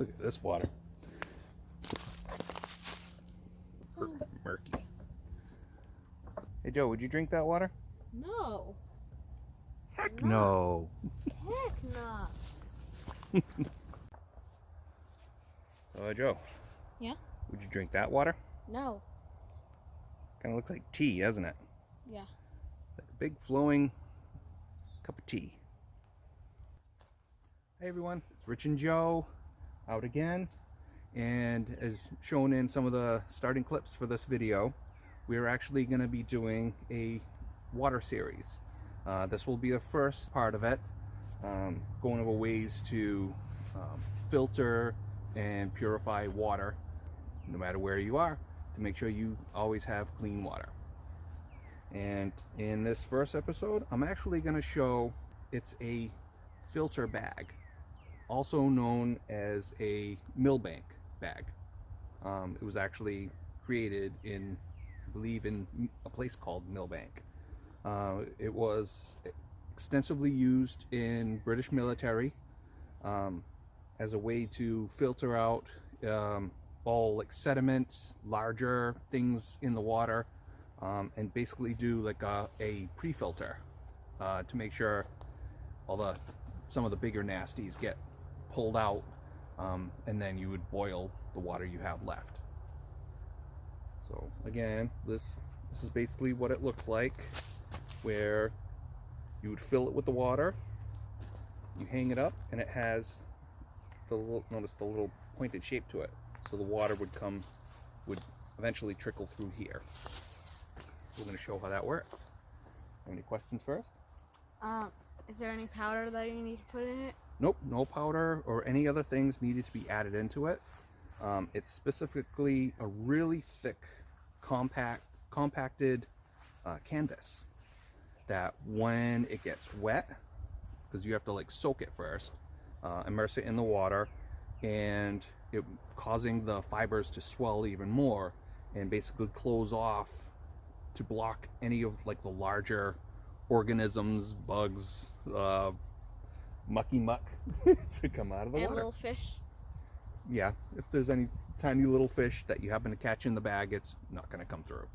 Look at this water. Murky. Hey Joe, would you drink that water? No. Heck no. Heck no. Joe. Yeah? Would you drink that water? No. Kind of looks like tea, doesn't it? Yeah. Like a big flowing cup of tea. Hey everyone, it's Rich and Joe out again, and as shown in some of the starting clips for this video, we're actually going to be doing a water series. This will be the first part of it, going over ways to filter and purify water, no matter where you are, to make sure you always have clean water. And in this first episode, I'm actually going to show it's a filter bag, also known as a Milbank bag. It was actually created in, I believe, in a place called Millbank. It was extensively used in British military as a way to filter out all like sediments, larger things in the water, and basically do like a pre-filter to make sure some of the bigger nasties get pulled out, and then you would boil the water you have left. So again, this is basically what it looks like, where you would fill it with the water, you hang it up, and it has notice the little pointed shape to it, so the water would eventually trickle through here. We're going to show how that works. Any questions first? Is there any powder that you need to put in it? Nope, no powder or any other things needed to be added into it. It's specifically a really thick, compacted canvas that when it gets wet, because you have to like soak it first, immerse it in the water, and it causing the fibers to swell even more and basically close off to block any of like the larger organisms, bugs, mucky muck to come out of the water. And little fish. Yeah, if there's any tiny little fish that you happen to catch in the bag, it's not going to come through.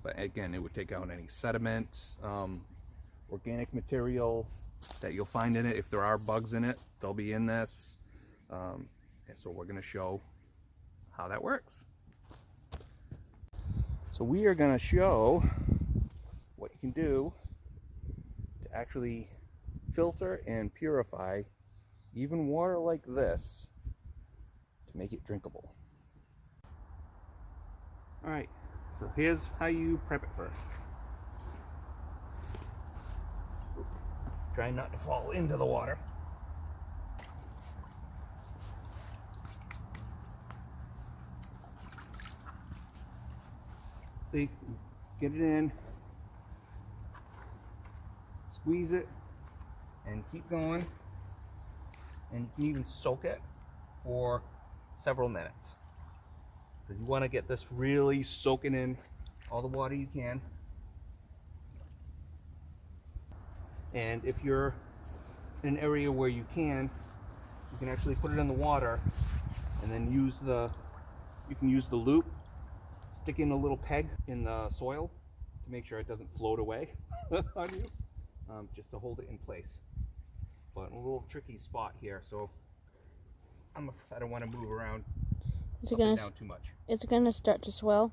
But again, it would take out any sediment, organic material that you'll find in it. If there are bugs in it, they'll be in this. And so we're going to show how that works. So we are going to show what you can do to actually filter and purify even water like this to make it drinkable. Alright, so here's how you prep it first. Try not to fall into the water. So you get it in, squeeze it, and keep going. And you can even soak it for several minutes. So you want to get this really soaking in all the water you can. And if you're in an area where you can actually put it in the water and then use the loop, stick in a little peg in the soil to make sure it doesn't float away on you, just to hold it in place. But in a little tricky spot here, so I don't want to move around up and down too much. It's going to start to swell?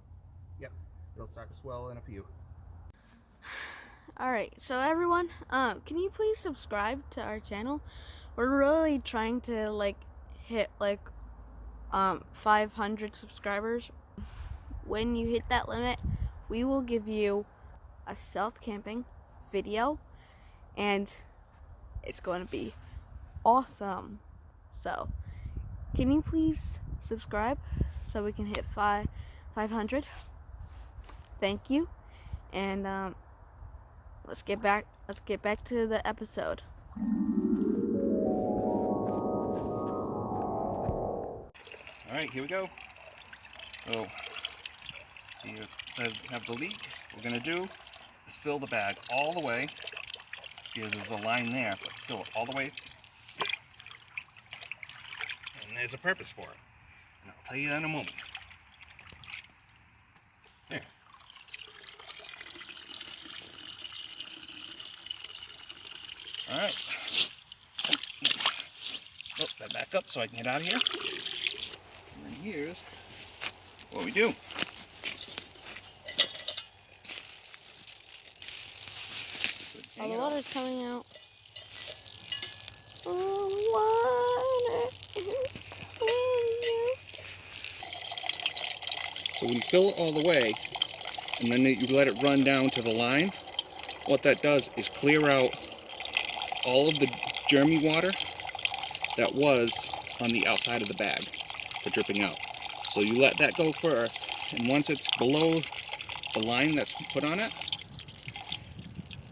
Yep, it'll start to swell in a few. Alright, so everyone, can you please subscribe to our channel? We're really trying to hit 500 subscribers. When you hit that limit, we will give you a stealth camping video, and it's going to be awesome. So, can you please subscribe so we can hit 500? Thank you, and let's get back to the episode. All right, here we go. So you have the leak. What we're gonna do is fill the bag all the way. See, there's a line there, but fill it all the way. And there's a purpose for it. And I'll tell you that in a moment. There. Alright. Oh, that back up so I can get out of here. And then here's what we do. All the water's coming out. Water is coming out. So when you fill it all the way, and then you let it run down to the line, what that does is clear out all of the germy water that was on the outside of the bag for dripping out. So you let that go first, and once it's below the line that's put on it,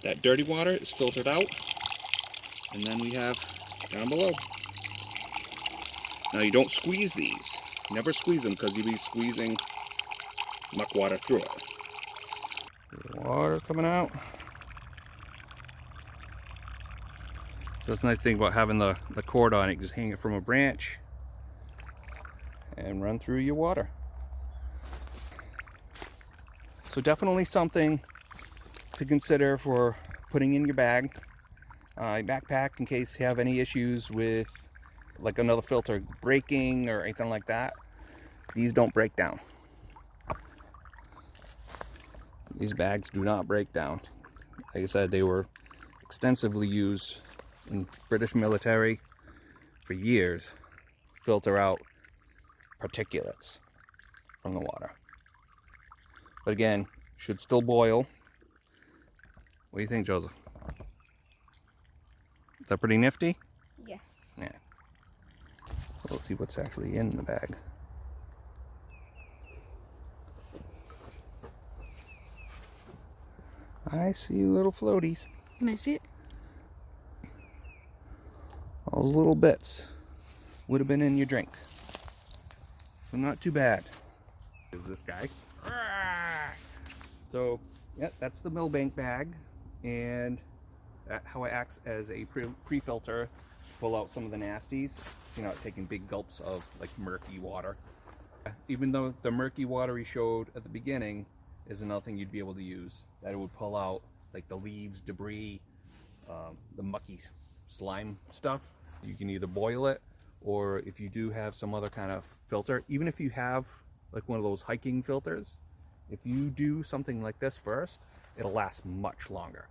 that dirty water is filtered out, and then we have down below. Now you don't squeeze these. Never squeeze them, because you'll be squeezing muck water through it. Water coming out. So it's a nice thing about having the cord on it. Just hang it from a branch and run through your water. So definitely something to consider for putting in your bag, your backpack, in case you have any issues with like another filter breaking or anything like that. These don't break down. These bags do not break down. Like I said, they were extensively used in British military for years. Filter out particulates from the water. But again, should still boil. What do you think, Joseph? Is that pretty nifty? Yes. Yeah. We'll see what's actually in the bag. I see little floaties. Can I see it? All those little bits would have been in your drink. So not too bad. Is this guy? So, yeah, that's the Milbank bag, and how it acts as a pre-filter to pull out some of the nasties. You're not taking big gulps of like murky water. Even though the murky water he showed at the beginning is another thing you'd be able to use, that it would pull out like the leaves, debris, the mucky slime stuff. You can either boil it, or if you do have some other kind of filter, even if you have like one of those hiking filters, if you do something like this first, it'll last much longer.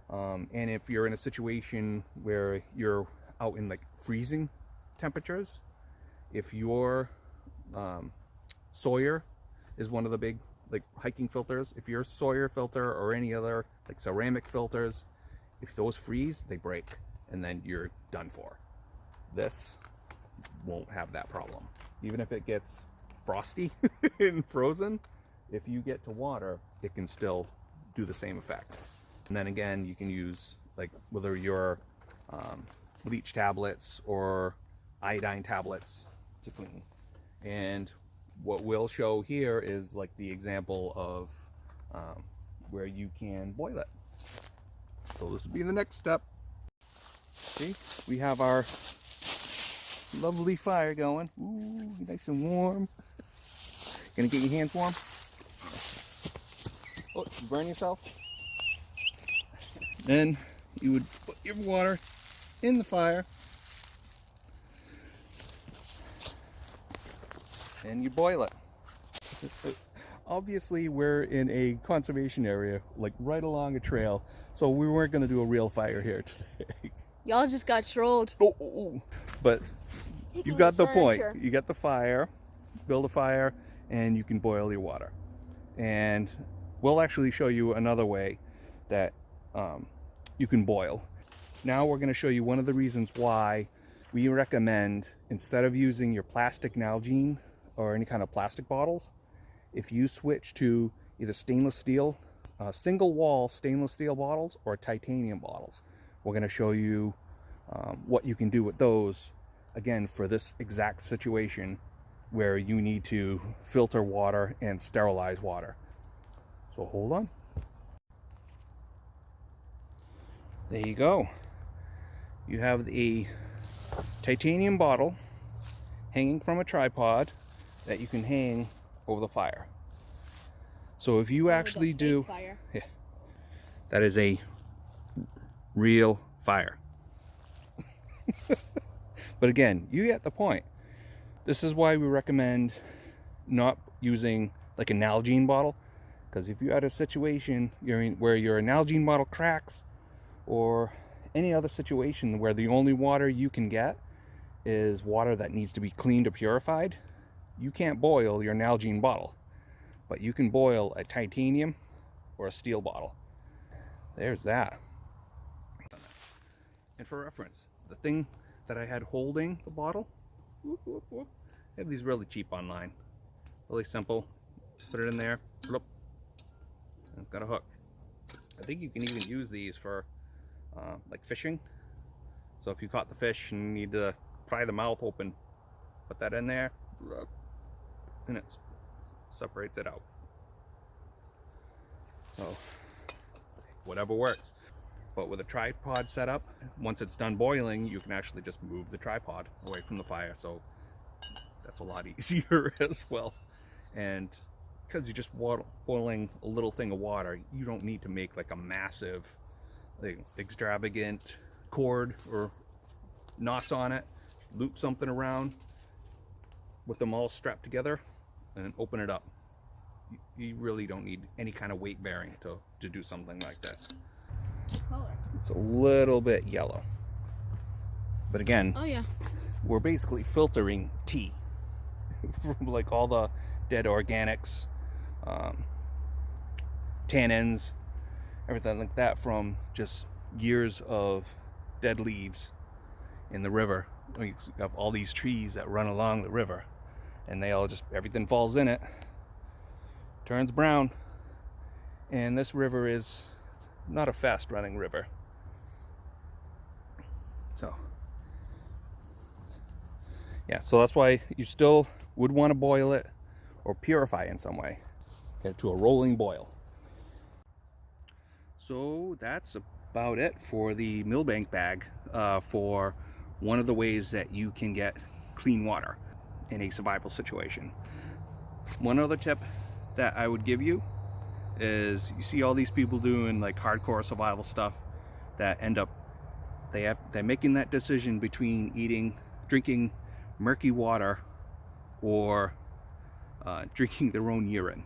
And if you're in a situation where you're out in like freezing temperatures, if your Sawyer is one of the big like hiking filters, if your Sawyer filter or any other like ceramic filters, if those freeze, they break, and then you're done for. This won't have that problem. Even if it gets frosty and frozen, if you get to water, it can still do the same effect. And then again, you can use like whether your bleach tablets or iodine tablets to clean. And what we'll show here is like the example of where you can boil it. So this will be the next step. See, we have our lovely fire going. Ooh, nice and warm. Gonna get your hands warm? Oh, you burn yourself? Then you would put your water in the fire and you boil it. Obviously we're in a conservation area, like right along a trail, so we weren't going to do a real fire here today. Y'all just got trolled. Oh. But you got the point. You got the fire, build a fire, and you can boil your water. And we'll actually show you another way that you can boil. Now we're going to show you one of the reasons why we recommend, instead of using your plastic Nalgene or any kind of plastic bottles, if you switch to either stainless steel, single wall stainless steel bottles, or titanium bottles. We're going to show you what you can do with those, again, for this exact situation where you need to filter water and sterilize water. So hold on. There you go. You have the titanium bottle, hanging from a tripod that you can hang over the fire. So if you actually do, yeah, that is a real fire. But again, you get the point. This is why we recommend not using like an Nalgene bottle, because if you had a situation where your Nalgene bottle cracks, or any other situation where the only water you can get is water that needs to be cleaned or purified, you can't boil your Nalgene bottle, but you can boil a titanium or a steel bottle. There's that. And for reference, the thing that I had holding the bottle, whoop, whoop, whoop, I have these really cheap online. Really simple. Put it in there. Whoop, and it's got a hook. I think you can even use these for like fishing. So if you caught the fish and you need to pry the mouth open, put that in there, and it separates it out. So whatever works. But with a tripod setup, once it's done boiling, you can actually just move the tripod away from the fire. So that's a lot easier as well. And because you're just boiling a little thing of water, you don't need to make like a massive, like, extravagant cord or knots on it. Loop something around with them all strapped together and open it up. You really don't need any kind of weight bearing to do something like this. Color. It's a little bit yellow. But again, Oh yeah, we're basically filtering tea from like all the dead organics, tannins, everything like that from just years of dead leaves in the river. We have all these trees that run along the river, and they all just, everything falls in it, turns brown. And this river is not a fast running river. So yeah, so that's why you still would want to boil it or purify in some way. Get it to a rolling boil. So that's about it for the Milbank bag, for one of the ways that you can get clean water in a survival situation. One other tip that I would give you is, you see all these people doing like hardcore survival stuff that end up, they're making that decision between drinking murky water or drinking their own urine.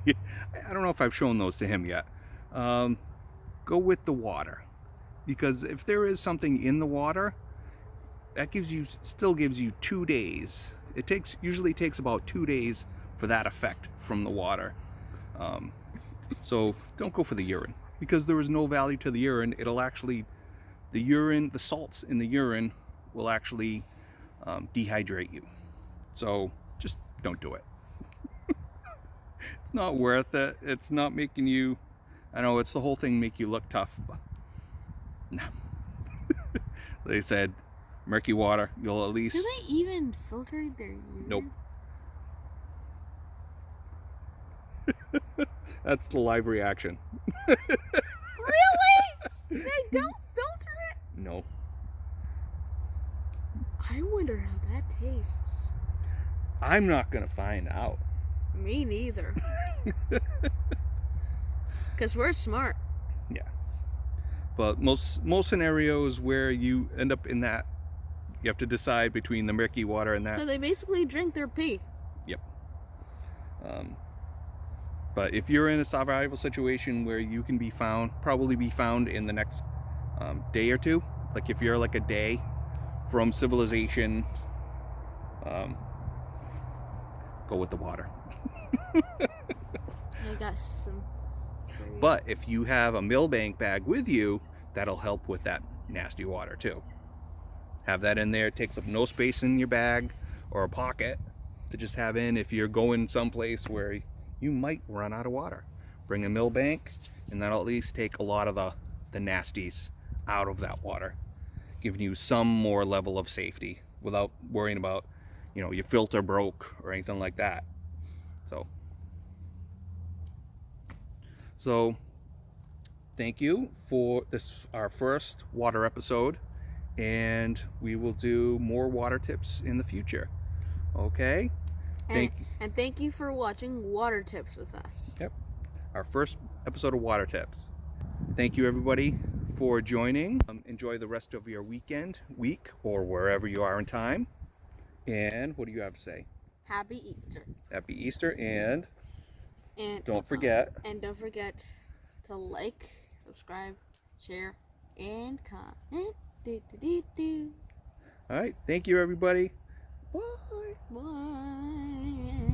I don't know if I've shown those to him yet. Go with the water, because if there is something in the water, that still gives you 2 days. It usually takes about 2 days for that effect from the water. So don't go for the urine, because there is no value to the urine. It'll actually, the salts in the urine will actually dehydrate you. So just don't do it. It's not worth it. It's not making you, I know it's the whole thing, make you look tough, but no. They said murky water, you'll at least... Do they even filter their urine? Nope. That's the live reaction. Really? They don't filter it? No. I wonder how that tastes. I'm not gonna find out. Me neither. Because we're smart. Yeah. But most scenarios where you end up in that, you have to decide between the murky water and that. So they basically drink their pee. Yep. But if you're in a survival situation where you can probably be found in the next day or two, like if you're like a day from civilization, go with the water. I got some. But if you have a Milbank bag with you, that'll help with that nasty water too. Have that in there. It takes up no space in your bag or a pocket to just have in if you're going someplace where you might run out of water. Bring a Milbank, and that'll at least take a lot of the nasties out of that water, giving you some more level of safety without worrying about, your filter broke or anything like that. So thank you for this, our first water episode, and we will do more water tips in the future. Okay? And thank you for watching Water Tips with us. Yep. Our first episode of Water Tips. Thank you everybody for joining. Enjoy the rest of your weekend, week, or wherever you are in time. And what do you have to say? Happy Easter. Happy Easter, and And don't forget to like, subscribe, share, and comment. All right, thank you everybody. Bye. Bye.